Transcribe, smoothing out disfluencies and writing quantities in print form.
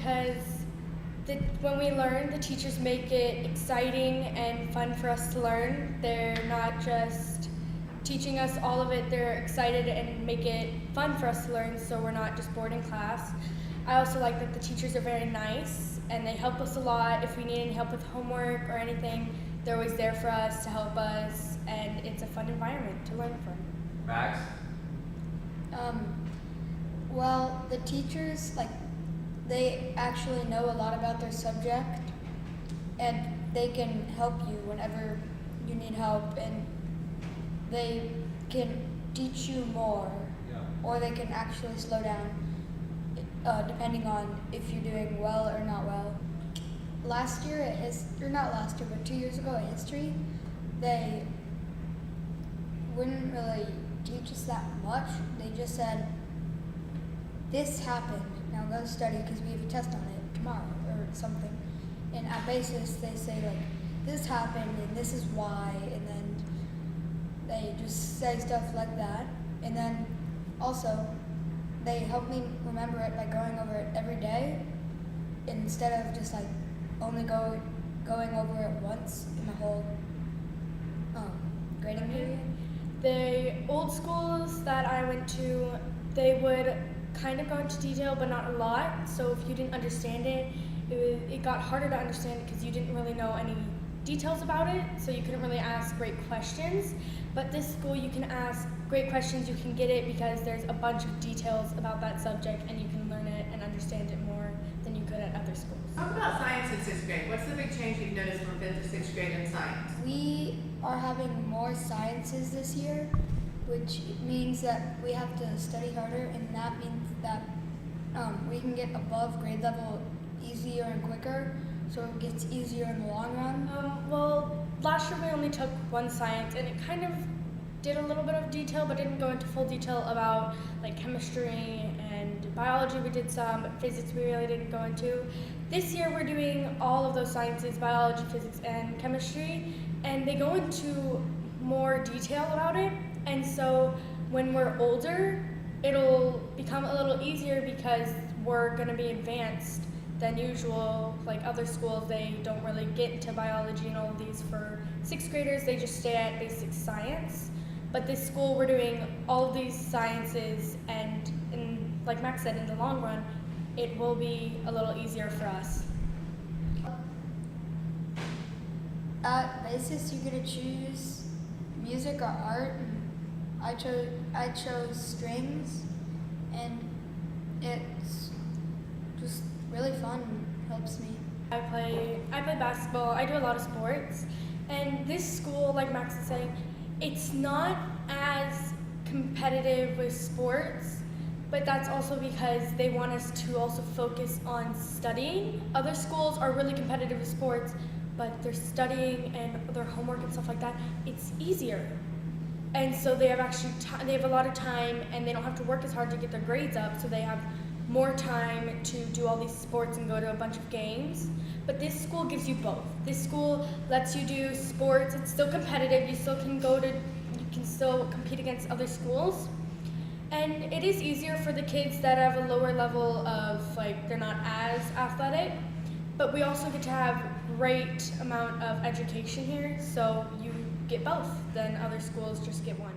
because when we learn, the teachers make it exciting and fun for us to learn. They're not just teaching us all of it, they're excited and make it fun for us to learn so we're not just bored in class. I also like that the teachers are very nice and they help us a lot. If we need any help with homework or anything, they're always there for us to help us, and it's a fun environment to learn from. Max? Well, the teachers, they actually know a lot about their subject, and they can help you whenever you need help, and they can teach you more, or they can actually slow down, depending on if you're doing well or not well. Last year, not last year, but 2 years ago at history, they wouldn't really teach us that much. They just said, this happened, now go study because we have a test on it tomorrow or something. And at basis, they say this happened and this is why, and then they just say stuff like that. And then also, they help me remember it by going over it every day instead of just only going over it once in the whole grading period. The old schools that I went to, they would kind of go into detail, but not a lot. So if you didn't understand it, it got harder to understand because you didn't really know any details about it, so you couldn't really ask great questions. But this school, you can ask great questions, you can get it because there's a bunch of details about that subject and you can learn it and understand it more than you could at other schools. Talk about science in 6th grade. What's the big change you've noticed from 5th to 6th grade in science? We are having more sciences this year, which means that we have to study harder, and that means that we can get above grade level easier and quicker, so it gets easier in the long run. Well, last year we only took one science, and it kind of did a little bit of detail, but didn't go into full detail about chemistry and biology. We did some, but physics we really didn't go into. This year we're doing all of those sciences, biology, physics, and chemistry, and they go into more detail about it. And so when we're older, it'll become a little easier because we're going to be advanced than usual. Like other schools, they don't really get into biology and all of these for 6th graders. They just stay at basic science. But this school, we're doing all of these sciences, and like Max said, in the long run, it will be a little easier for us. At basis, you're going to choose music or art. I chose strings, and it's just really fun, helps me. I play basketball, I do a lot of sports, and this school, like Max is saying, it's not as competitive with sports, but that's also because they want us to also focus on studying. Other schools are really competitive with sports, but their studying and their homework and stuff like that, it's easier. And so they have they have a lot of time, and they don't have to work as hard to get their grades up, so they have more time to do all these sports and go to a bunch of games. But this school gives you both. This school lets you do sports. It's still competitive. You can still compete against other schools. And it is easier for the kids that have a lower level of, they're not as athletic. But we also get to have great amount of education here, so you get both, then other schools just get one.